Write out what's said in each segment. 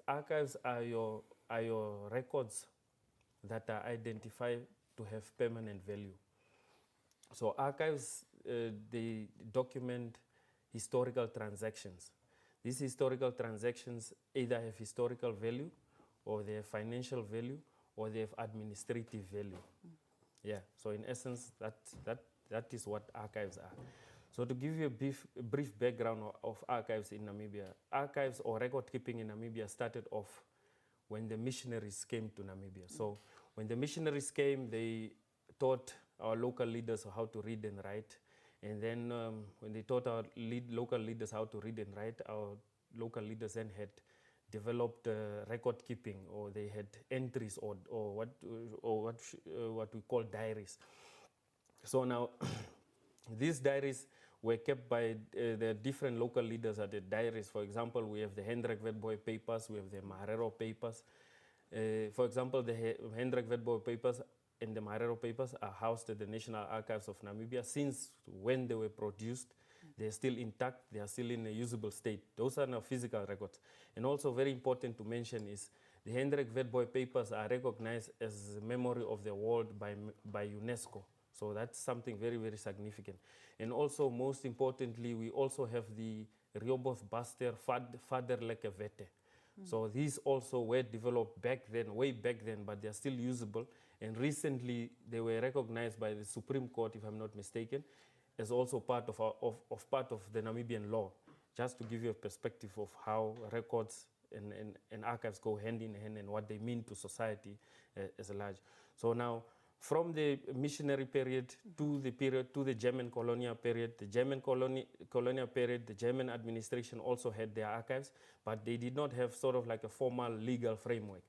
Archives are your records that are identified to have permanent value. So archives, they document historical transactions. These historical transactions either have historical value, or they have financial value, or they have administrative value. Yeah, so in essence, that is what archives are. So to give you a brief background of archives in Namibia, archives or record keeping in Namibia started off when the missionaries came to Namibia. So when the missionaries came, they taught our local leaders how to read and write. And then when they taught our local leaders how to read and write, our local leaders then had developed record keeping, or they had entries, or what we call diaries. So now these diaries were kept by the different local leaders at the diaries. For example, we have the Hendrik Witbooi papers, we have the Marero papers. For example, the Hendrik Witbooi papers and the Marero papers are housed at the National Archives of Namibia. Since when they were produced, they're still intact, they are still in a usable state. Those are now physical records. And also very important to mention is the Hendrik Witbooi papers are recognized as a memory of the world by UNESCO. So that's something very, very significant. And also, most importantly, we also have the Rioboth Baster Vaderlike Wette. So these also were developed back then, way back then, but they're still usable. And recently, they were recognized by the Supreme Court, if I'm not mistaken, as also part of part of the Namibian law, just to give you a perspective of how records and archives go hand in hand and what they mean to society as a large. So now, from the missionary period to the German colonial period, the German colonial period, the German administration also had their archives, but they did not have sort of like a formal legal framework.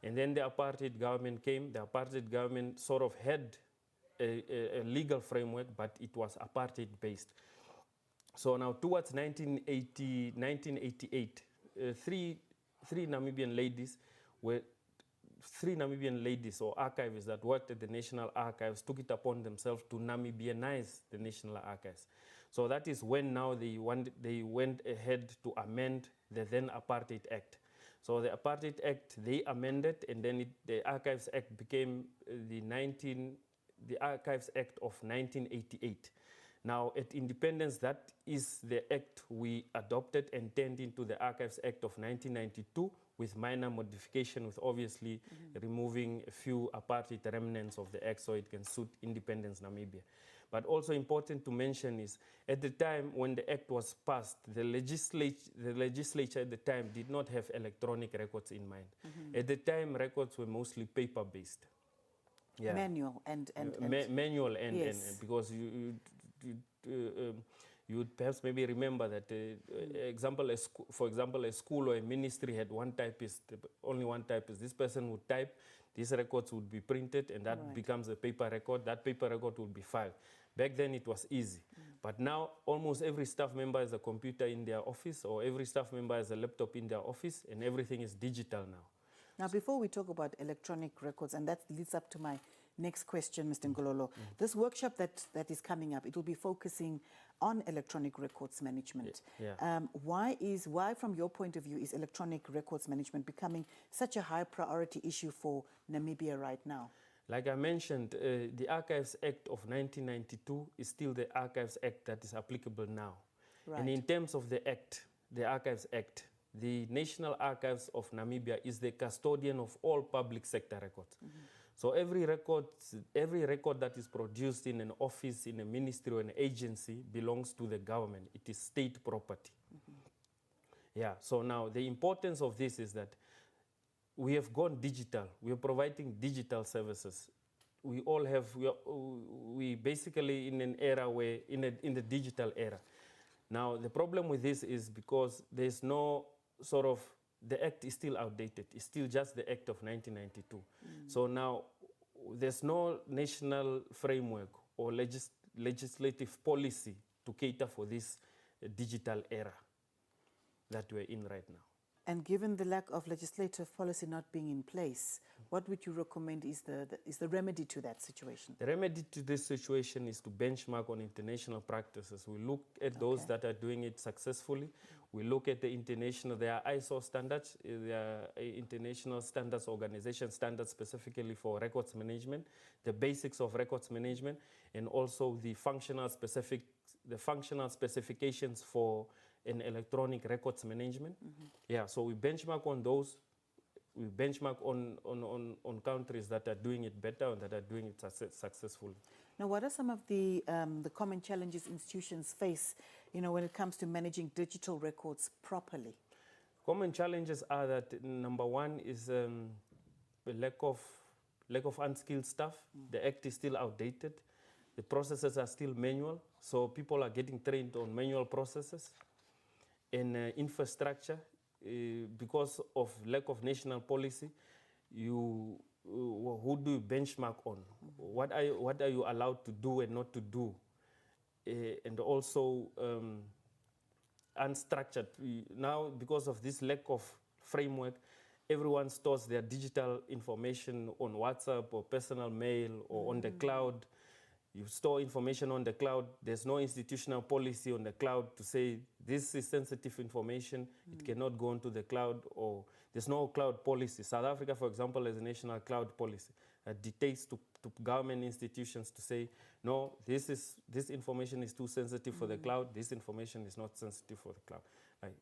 And then the apartheid government came. The apartheid government sort of had a legal framework, but it was apartheid based. So now towards 1988, three Namibian ladies or archivists that worked at the National Archives took it upon themselves to Namibianize the National Archives. So that is when now they went ahead to amend the then Apartheid Act. So the Apartheid Act, they amended, and then the Archives Act became the Archives Act of 1988. Now, at independence, that is the act we adopted and turned into the Archives Act of 1992 with minor modification, with obviously removing a few apartheid remnants of the act so it can suit independence Namibia. But also important to mention is, at the time when the act was passed, the legislature at the time did not have electronic records in mind. At the time, records were mostly paper-based. Yeah. Manual and yes. Because you would perhaps maybe remember that, for example, a school or a ministry had one typist, only one typist. This person would type, these records would be printed, and that becomes a paper record. That paper record would be filed. Back then it was easy. But now almost every staff member has a computer in their office, or every staff member has a laptop in their office, and everything is digital now. Now, before we talk about electronic records, and that leads up to my next question, Mr. Ngololo, this workshop that is coming up, it will be focusing on electronic records management. Yeah. Why, from your point of view, is electronic records management becoming such a high priority issue for Namibia right now? Like I mentioned, the Archives Act of 1992 is still the Archives Act that is applicable now. Right. And in terms of the Act, the Archives Act, the National Archives of Namibia is the custodian of all public sector records. So every record that is produced in an office, in a ministry or an agency belongs to the government. It is state property. Yeah, so now the importance of this is that we have gone digital. We are providing digital services. We basically in an era where, in the digital era. Now, the problem with this is because there's no sort of, the act is still outdated. It's still just the act of 1992. So now there's no national framework or legislative policy to cater for this digital era that we're in right now. And given the lack of legislative policy not being in place, what would you recommend is the remedy to that situation? The remedy to this situation is to benchmark on international practices. We look at those that are doing it successfully. We look at the international, there are ISO standards, there are international standards, organization standards specifically for records management, the basics of records management, and also the functional specifications for an electronic records management. Yeah, so we benchmark on those. We benchmark on countries that are doing it better and that are doing it successfully. Now, what are some of the common challenges institutions face, when it comes to managing digital records properly? Common challenges are that number one is the lack of unskilled staff. The act is still outdated. The processes are still manual, so people are getting trained on manual processes. And infrastructure, because of lack of national policy, who do you benchmark on? What are you allowed to do and not to do? And also unstructured. Now, because of this lack of framework, everyone stores their digital information on WhatsApp or personal mail or on the cloud. You store information on the cloud. There's no institutional policy on the cloud to say this is sensitive information. It cannot go onto the cloud, or there's no cloud policy. South Africa, for example, has a national cloud policy that dictates to government institutions to say, no, this information is too sensitive for the cloud. This information is not sensitive for the cloud. Right.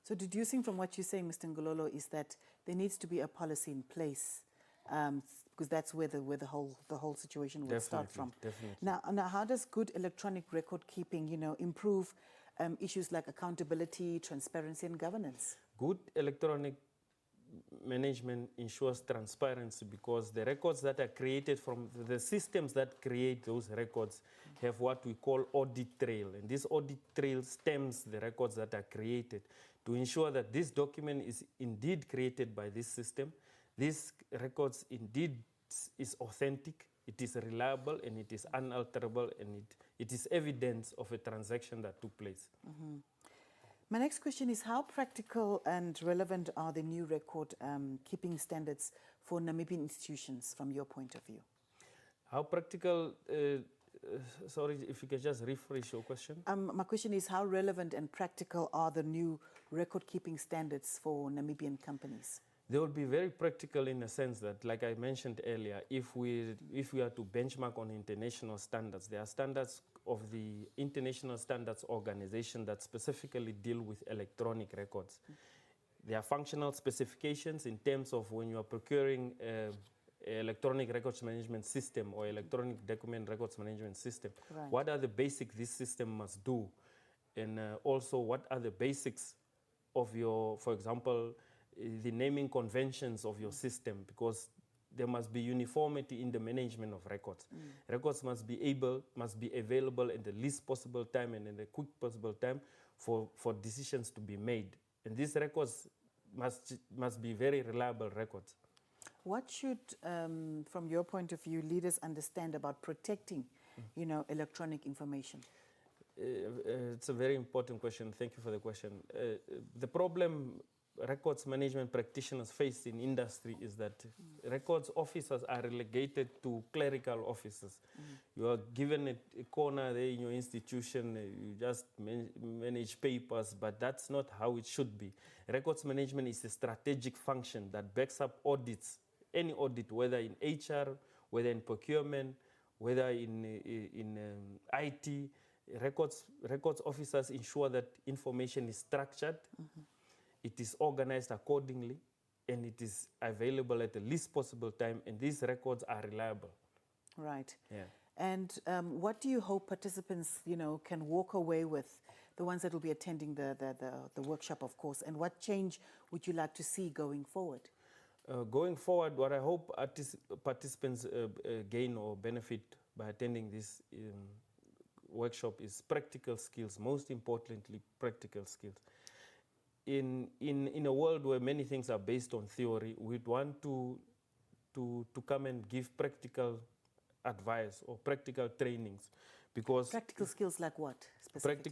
So deducing from what you're saying, Mr. Ngololo, is that there needs to be a policy in place, because that's where the whole situation will start from. Definitely. Now, how does good electronic record keeping, improve issues like accountability, transparency, and governance? Good electronic management ensures transparency, because the records that are created from the systems that create those records have what we call audit trail, and this audit trail stems the records that are created to ensure that this document is indeed created by this system. This records indeed is authentic, it is reliable, and it is unalterable, and it is evidence of a transaction that took place. My next question is, how practical and relevant are the new record keeping standards for Namibian institutions from your point of view? How practical, sorry, if you can just rephrase your question. My question is, how relevant and practical are the new record keeping standards for Namibian companies? They will be very practical in the sense that, like I mentioned earlier, if we are to benchmark on international standards, there are standards of the International Standards Organization that specifically deal with electronic records. There are functional specifications in terms of when you are procuring an electronic records management system or electronic document records management system. Right. What are the basics this system must do? And also, what are the basics of your, for example, the naming conventions of your system, because there must be uniformity in the management of records. Records must be available in the least possible time and in the quick possible time for decisions to be made. And these records must be very reliable records. What should, from your point of view, leaders understand about protecting, electronic information? It's a very important question. Thank you for the question. The problem records management practitioners face in industry is that records officers are relegated to clerical officers. You are given a corner there in your institution, you just manage papers, but that's not how it should be. Records management is a strategic function that backs up audits, any audit, whether in HR, whether in procurement, whether in IT. Records officers ensure that information is structured, it is organized accordingly, and it is available at the least possible time, and these records are reliable. Right. Yeah. And what do you hope participants, can walk away with, the ones that will be attending the workshop, of course, and what change would you like to see going forward? Going forward, what I hope participants gain or benefit by attending this workshop is practical skills, most importantly, practical skills. In a world where many things are based on theory, we'd want to come and give practical advice or practical trainings, because practical skills like what specifically?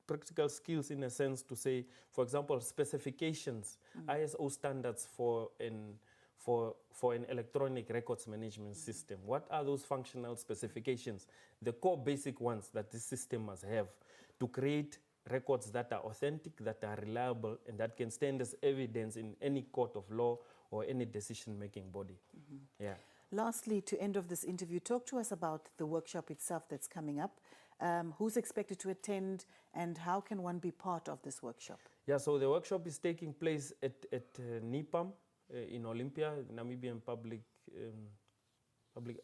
Practical skills in a sense to say, for example, specifications, ISO standards for an electronic records management system. What are those functional specifications? The core basic ones that this system must have to create records that are authentic, that are reliable, and that can stand as evidence in any court of law or any decision-making body. Yeah. Lastly, to end of this interview, talk to us about the workshop itself that's coming up. Who's expected to attend, and how can one be part of this workshop? Yeah, so the workshop is taking place at NIPAM in Olympia, Namibian Public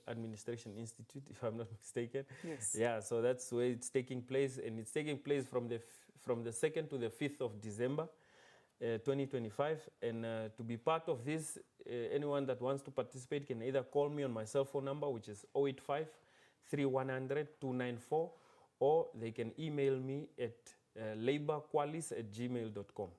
Administration Institute, if I'm not mistaken. Yes. Yeah, so that's where it's taking place, and it's taking place from the 2nd to the 5th of December, 2025. And to be part of this, anyone that wants to participate can either call me on my cell phone number, which is 085-3100-294, or they can email me at laborqualis@gmail.com.